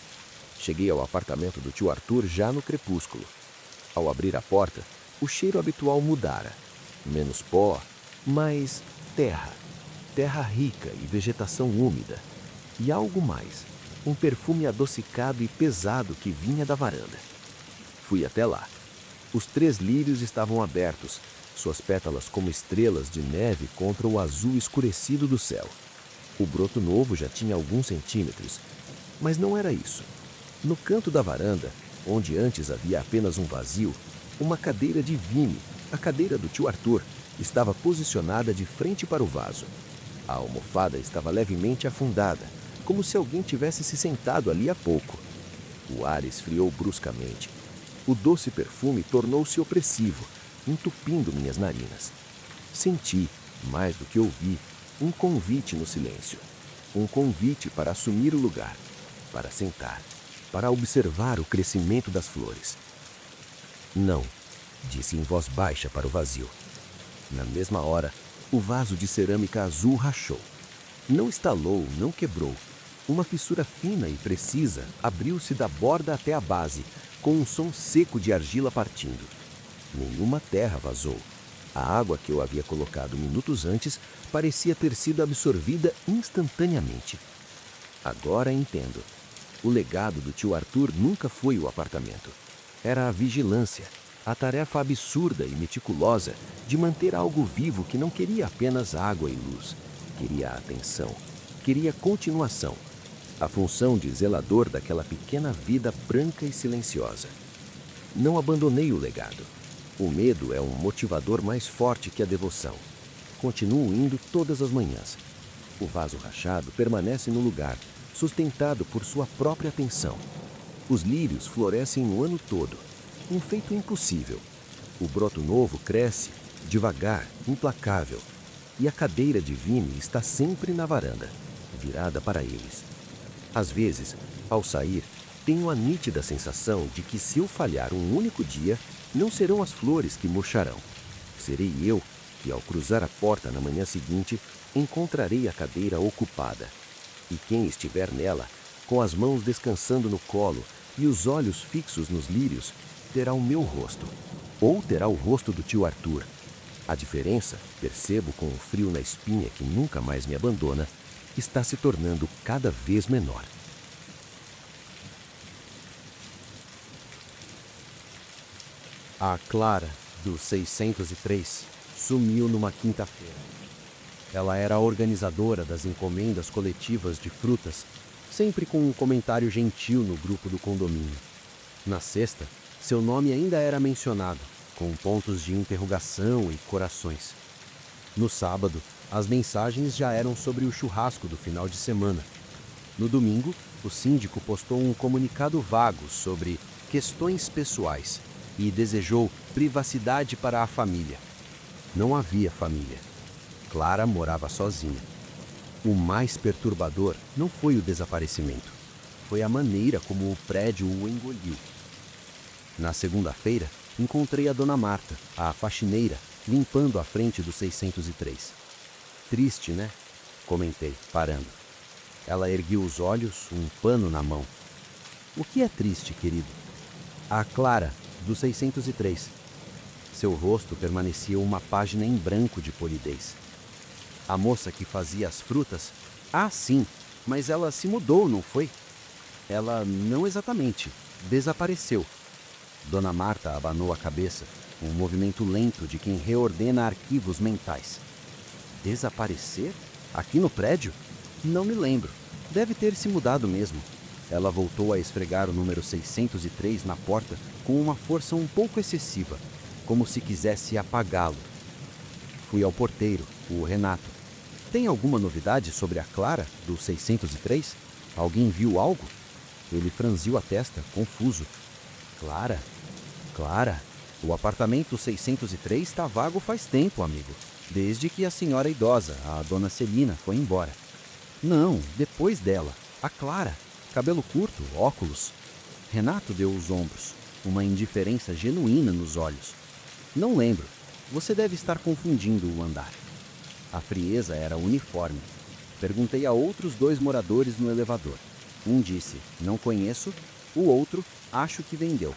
Cheguei ao apartamento do tio Arthur já no crepúsculo. Ao abrir a porta, o cheiro habitual mudara. Menos pó, mais terra. Terra rica e vegetação úmida. E algo mais, um perfume adocicado e pesado que vinha da varanda. Fui até lá. Os 3 lírios estavam abertos, suas pétalas como estrelas de neve contra o azul escurecido do céu. O broto novo já tinha alguns centímetros, mas não era isso. No canto da varanda, onde antes havia apenas um vazio, uma cadeira de vime, a cadeira do tio Arthur, estava posicionada de frente para o vaso. A almofada estava levemente afundada, como se alguém tivesse se sentado ali há pouco. O ar esfriou bruscamente. O doce perfume tornou-se opressivo, entupindo minhas narinas. Senti, mais do que ouvi, um convite no silêncio. Um convite para assumir o lugar, para sentar, para observar o crescimento das flores. Não, disse em voz baixa para o vazio. Na mesma hora, o vaso de cerâmica azul rachou. Não estalou, não quebrou. Uma fissura fina e precisa abriu-se da borda até a base, com um som seco de argila partindo. Nenhuma terra vazou. A água que eu havia colocado minutos antes parecia ter sido absorvida instantaneamente. Agora entendo. O legado do tio Arthur nunca foi o apartamento. Era a vigilância, a tarefa absurda e meticulosa de manter algo vivo que não queria apenas água e luz. Queria atenção, queria continuação. A função de zelador daquela pequena vida branca e silenciosa. Não abandonei o legado. O medo é um motivador mais forte que a devoção. Continuo indo todas as manhãs. O vaso rachado permanece no lugar, sustentado por sua própria atenção. Os lírios florescem o ano todo, um feito impossível. O broto novo cresce, devagar, implacável, e a cadeira de vime está sempre na varanda, virada para eles. Às vezes, ao sair, tenho a nítida sensação de que se eu falhar um único dia, não serão as flores que murcharão. Serei eu que, ao cruzar a porta na manhã seguinte, encontrarei a cadeira ocupada. E quem estiver nela, com as mãos descansando no colo e os olhos fixos nos lírios, terá o meu rosto, ou terá o rosto do tio Arthur. A diferença, percebo com um frio na espinha que nunca mais me abandona, está se tornando cada vez menor. A Clara, do 603, sumiu numa quinta-feira. Ela era a organizadora das encomendas coletivas de frutas, sempre com um comentário gentil no grupo do condomínio. Na sexta, seu nome ainda era mencionado, com pontos de interrogação e corações. No sábado, as mensagens já eram sobre o churrasco do final de semana. No domingo, o síndico postou um comunicado vago sobre questões pessoais e desejou privacidade para a família. Não havia família. Clara morava sozinha. O mais perturbador não foi o desaparecimento. Foi a maneira como o prédio o engoliu. Na segunda-feira, encontrei a Dona Marta, a faxineira, limpando a frente do 603. Triste, né? Comentei, parando. Ela ergueu os olhos, um pano na mão. O que é triste, querido? A Clara, do 603. Seu rosto permanecia uma página em branco de polidez. A moça que fazia as frutas? Ah, sim, mas ela se mudou, não foi? Ela não exatamente. Desapareceu. Dona Marta abanou a cabeça, um movimento lento de quem reordena arquivos mentais. Desaparecer? Aqui no prédio? Não me lembro. Deve ter se mudado mesmo. Ela voltou a esfregar o número 603 na porta com uma força um pouco excessiva, como se quisesse apagá-lo. Fui ao porteiro, o Renato. Tem alguma novidade sobre a Clara, do 603? Alguém viu algo? Ele franziu a testa, confuso. Clara? Clara? O apartamento 603 está vago faz tempo, amigo. Desde que a senhora idosa, a dona Celina, foi embora. Não, depois dela. A Clara. Cabelo curto, óculos. Renato deu os ombros, uma indiferença genuína nos olhos. Não lembro. Você deve estar confundindo o andar. A frieza era uniforme. Perguntei a outros 2 moradores no elevador. Um disse, não conheço. O outro, acho que vendeu.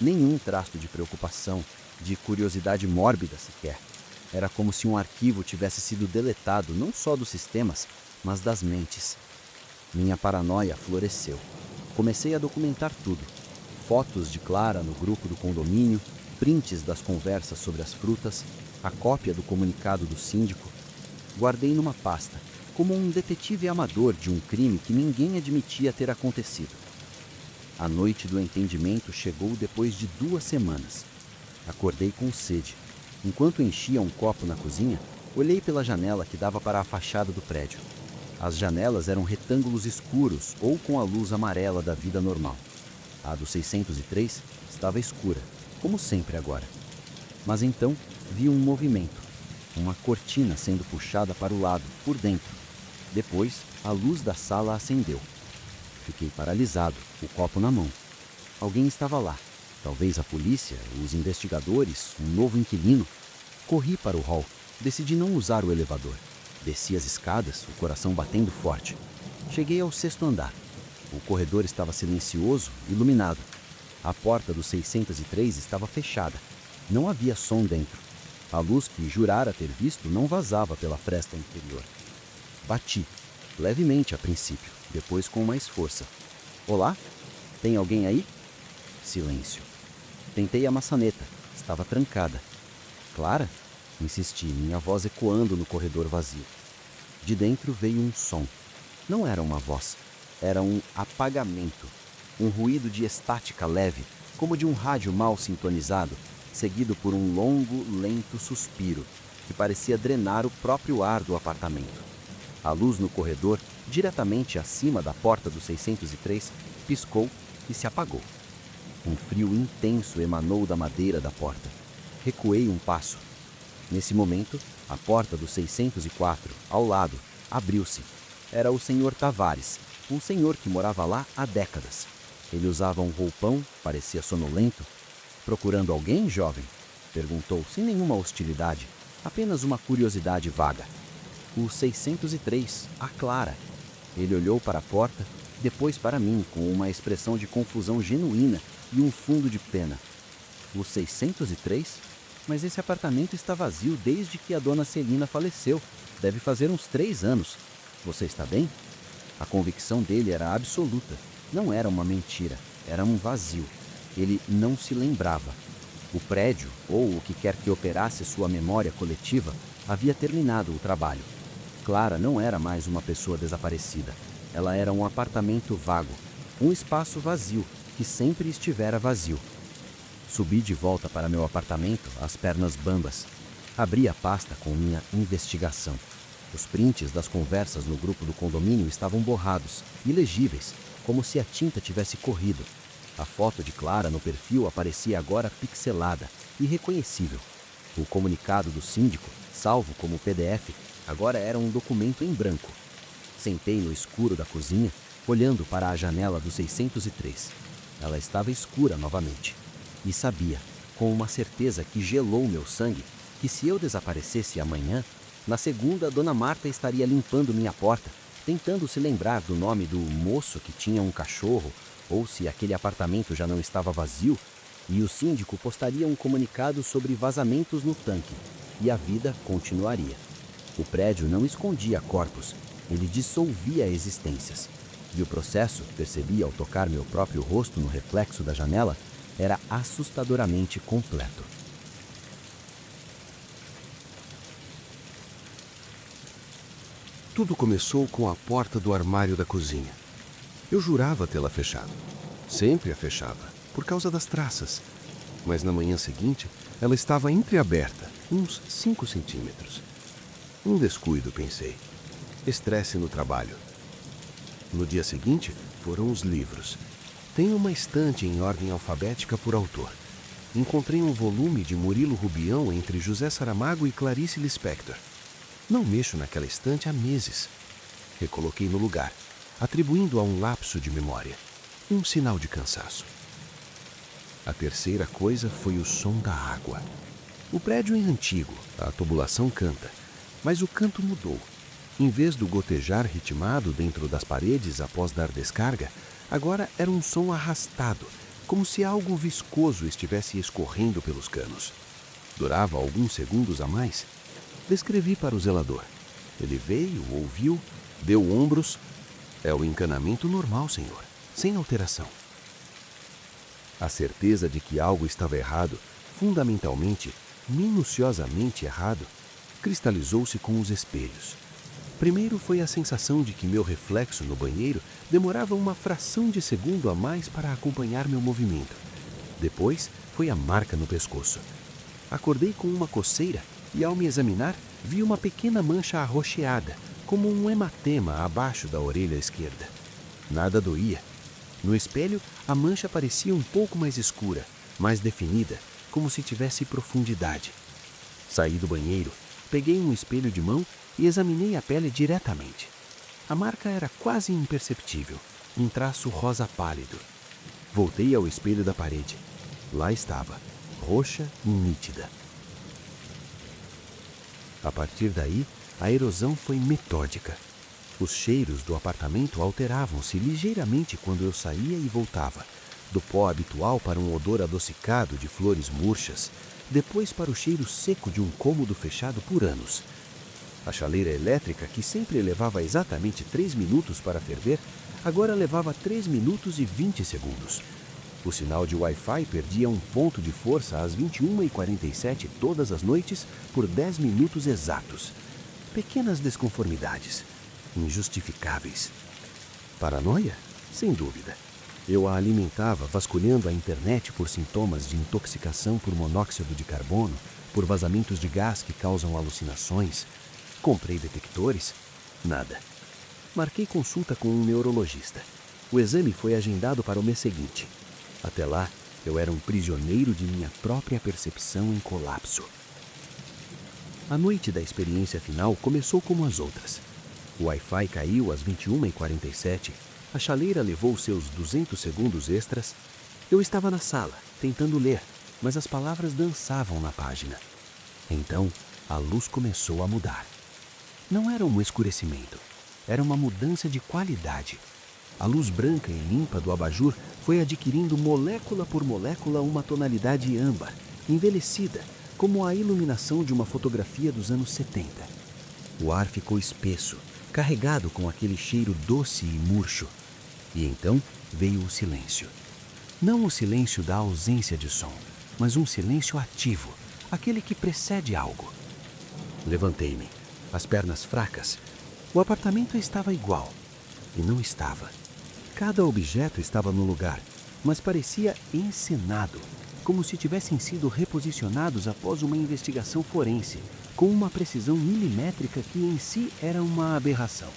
Nenhum traço de preocupação, de curiosidade mórbida sequer. Era como se um arquivo tivesse sido deletado não só dos sistemas, mas das mentes. Minha paranoia floresceu. Comecei a documentar tudo. Fotos de Clara no grupo do condomínio, prints das conversas sobre as frutas, a cópia do comunicado do síndico. Guardei numa pasta, como um detetive amador de um crime que ninguém admitia ter acontecido. A noite do entendimento chegou depois de 2 semanas. Acordei com sede. Enquanto enchia um copo na cozinha, olhei pela janela que dava para a fachada do prédio. As janelas eram retângulos escuros ou com a luz amarela da vida normal. A do 603 estava escura, como sempre agora. Mas então vi um movimento, uma cortina sendo puxada para o lado, por dentro. Depois, a luz da sala acendeu. Fiquei paralisado, o copo na mão. Alguém estava lá. Talvez a polícia, os investigadores, um novo inquilino. Corri para o hall. Decidi não usar o elevador. Desci as escadas, o coração batendo forte. Cheguei ao 6º andar. O corredor estava silencioso, iluminado. A porta do 603 estava fechada. Não havia som dentro. A luz que jurara ter visto não vazava pela fresta inferior. Bati, levemente a princípio, depois com mais força. Olá? Tem alguém aí? Silêncio. Tentei a maçaneta. Estava trancada. Clara? Insisti, minha voz ecoando no corredor vazio. De dentro veio um som. Não era uma voz. Era um apagamento. Um ruído de estática leve, como de um rádio mal sintonizado, seguido por um longo, lento suspiro, que parecia drenar o próprio ar do apartamento. A luz no corredor, diretamente acima da porta do 603, piscou e se apagou. Um frio intenso emanou da madeira da porta. Recuei um passo. Nesse momento, a porta do 604, ao lado, abriu-se. Era o Sr. Tavares, um senhor que morava lá há décadas. Ele usava um roupão, parecia sonolento. Procurando alguém, jovem? Perguntou, sem nenhuma hostilidade, apenas uma curiosidade vaga. O 603, a Clara. Ele olhou para a porta, depois para mim, com uma expressão de confusão genuína e um fundo de pena. O 603? Mas esse apartamento está vazio desde que a dona Celina faleceu. Deve fazer uns 3 anos. Você está bem? A convicção dele era absoluta. Não era uma mentira. Era um vazio. Ele não se lembrava. O prédio, ou o que quer que operasse sua memória coletiva, havia terminado o trabalho. Clara não era mais uma pessoa desaparecida. Ela era um apartamento vago, um espaço vazio, que sempre estivera vazio. Subi de volta para meu apartamento, as pernas bambas. Abri a pasta com minha investigação. Os prints das conversas no grupo do condomínio estavam borrados, ilegíveis, como se a tinta tivesse corrido. A foto de Clara no perfil aparecia agora pixelada, irreconhecível. O comunicado do síndico, salvo como PDF, agora era um documento em branco. Sentei no escuro da cozinha, olhando para a janela do 603. Ela estava escura novamente. E sabia, com uma certeza que gelou meu sangue, que se eu desaparecesse amanhã, na segunda, Dona Marta estaria limpando minha porta, tentando se lembrar do nome do moço que tinha um cachorro, ou se aquele apartamento já não estava vazio, e o síndico postaria um comunicado sobre vazamentos no tanque, e a vida continuaria. O prédio não escondia corpos, ele dissolvia existências. E o processo, percebi ao tocar meu próprio rosto no reflexo da janela, era assustadoramente completo. Tudo começou com a porta do armário da cozinha. Eu jurava tê-la fechado. Sempre a fechava, por causa das traças. Mas na manhã seguinte, ela estava entreaberta, uns 5 centímetros. Um descuido, pensei. Estresse no trabalho. No dia seguinte, foram os livros. Tenho uma estante em ordem alfabética por autor. Encontrei um volume de Murilo Rubião entre José Saramago e Clarice Lispector. Não mexo naquela estante há meses. Recoloquei no lugar, atribuindo a um lapso de memória, um sinal de cansaço. A terceira coisa foi o som da água. O prédio é antigo, a tubulação canta, mas o canto mudou. Em vez do gotejar ritmado dentro das paredes após dar descarga, agora era um som arrastado, como se algo viscoso estivesse escorrendo pelos canos. Durava alguns segundos a mais. Descrevi para o zelador. Ele veio, ouviu, deu ombros. É o encanamento normal, senhor, sem alteração. A certeza de que algo estava errado, fundamentalmente, minuciosamente errado, cristalizou-se com os espelhos. Primeiro foi a sensação de que meu reflexo no banheiro demorava uma fração de segundo a mais para acompanhar meu movimento. Depois foi a marca no pescoço. Acordei com uma coceira e, ao me examinar, vi uma pequena mancha arroxeada, como um hematema abaixo da orelha esquerda. Nada doía. No espelho, a mancha parecia um pouco mais escura, mais definida, como se tivesse profundidade. Saí do banheiro, peguei um espelho de mão e examinei a pele diretamente. A marca era quase imperceptível, um traço rosa pálido. Voltei ao espelho da parede. Lá estava, roxa e nítida. A partir daí, a erosão foi metódica. Os cheiros do apartamento alteravam-se ligeiramente quando eu saía e voltava, do pó habitual para um odor adocicado de flores murchas, depois para o cheiro seco de um cômodo fechado por anos. A chaleira elétrica, que sempre levava exatamente 3 minutos para ferver, agora levava 3 minutos e 20 segundos. O sinal de Wi-Fi perdia um ponto de força às 21h47 todas as noites por 10 minutos exatos. Pequenas desconformidades, injustificáveis. Paranoia? Sem dúvida. Eu a alimentava vasculhando a internet por sintomas de intoxicação por monóxido de carbono, por vazamentos de gás que causam alucinações. Comprei detectores? Nada. Marquei consulta com um neurologista. O exame foi agendado para o mês seguinte. Até lá, eu era um prisioneiro de minha própria percepção em colapso. A noite da experiência final começou como as outras. O Wi-Fi caiu às 21h47, a chaleira levou seus 200 segundos extras. Eu estava na sala, tentando ler, mas as palavras dançavam na página. Então, a luz começou a mudar. Não era um escurecimento, era uma mudança de qualidade. A luz branca e limpa do abajur foi adquirindo molécula por molécula uma tonalidade âmbar, envelhecida, como a iluminação de uma fotografia dos anos 70. O ar ficou espesso, carregado com aquele cheiro doce e murcho. E então veio o silêncio. Não o silêncio da ausência de som, mas um silêncio ativo, aquele que precede algo. Levantei-me, as pernas fracas. O apartamento estava igual, e não estava. Cada objeto estava no lugar, mas parecia encenado, como se tivessem sido reposicionados após uma investigação forense, com uma precisão milimétrica que em si era uma aberração.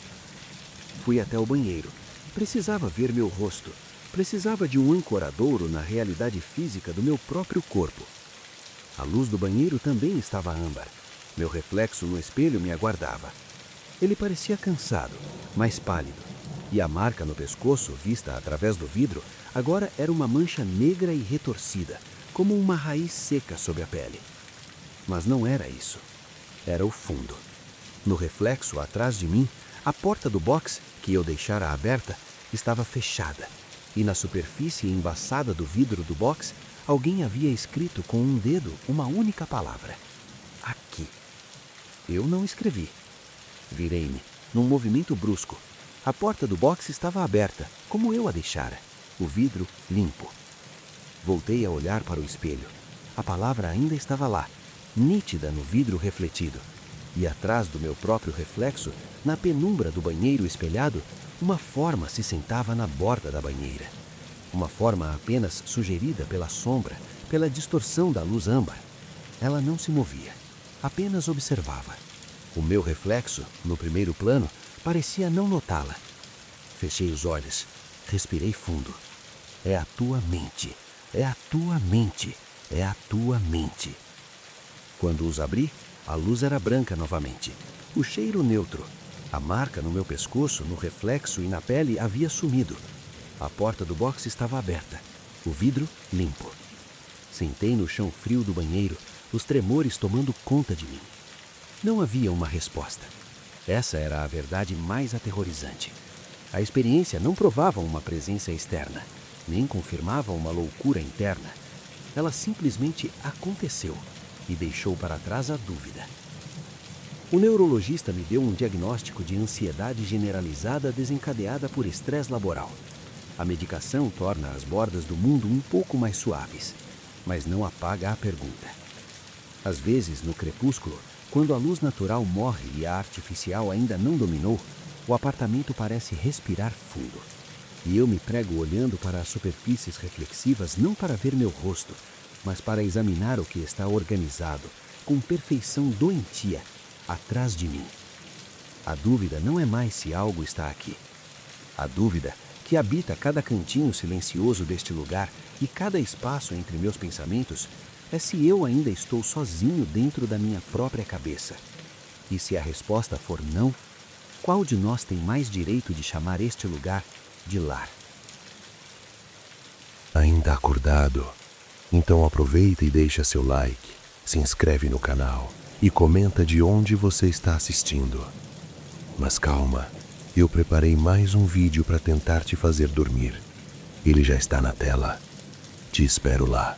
Fui até o banheiro. Precisava ver meu rosto. Precisava de um ancoradouro na realidade física do meu próprio corpo. A luz do banheiro também estava âmbar. Meu reflexo no espelho me aguardava. Ele parecia cansado, mais pálido, e a marca no pescoço, vista através do vidro, agora era uma mancha negra e retorcida, como uma raiz seca sob a pele. Mas não era isso. Era o fundo. No reflexo atrás de mim, a porta do box, que eu deixara aberta, estava fechada, e na superfície embaçada do vidro do box, alguém havia escrito com um dedo uma única palavra: aqui. Eu não escrevi. Virei-me, num movimento brusco. A porta do box estava aberta, como eu a deixara, o vidro limpo. Voltei a olhar para o espelho. A palavra ainda estava lá, nítida no vidro refletido. E atrás do meu próprio reflexo, na penumbra do banheiro espelhado, uma forma se sentava na borda da banheira. Uma forma apenas sugerida pela sombra, pela distorção da luz âmbar. Ela não se movia, apenas observava. O meu reflexo, no primeiro plano, parecia não notá-la. Fechei os olhos, respirei fundo. É a tua mente, é a tua mente, é a tua mente. Quando os abri, a luz era branca novamente, o cheiro neutro. A marca no meu pescoço, no reflexo e na pele havia sumido. A porta do box estava aberta, o vidro limpo. Sentei no chão frio do banheiro, os tremores tomando conta de mim. Não havia uma resposta. Essa era a verdade mais aterrorizante. A experiência não provava uma presença externa, nem confirmava uma loucura interna. Ela simplesmente aconteceu e deixou para trás a dúvida. O neurologista me deu um diagnóstico de ansiedade generalizada desencadeada por estresse laboral. A medicação torna as bordas do mundo um pouco mais suaves, mas não apaga a pergunta. Às vezes, no crepúsculo, quando a luz natural morre e a artificial ainda não dominou, o apartamento parece respirar fundo. E eu me prego olhando para as superfícies reflexivas não para ver meu rosto, mas para examinar o que está organizado, com perfeição doentia, atrás de mim. A dúvida não é mais se algo está aqui. A dúvida, que habita cada cantinho silencioso deste lugar e cada espaço entre meus pensamentos, é se eu ainda estou sozinho dentro da minha própria cabeça. E se a resposta for não, qual de nós tem mais direito de chamar este lugar de lar? Ainda acordado? Então aproveita e deixa seu like, se inscreve no canal e comenta de onde você está assistindo. Mas calma, eu preparei mais um vídeo para tentar te fazer dormir. Ele já está na tela. Te espero lá.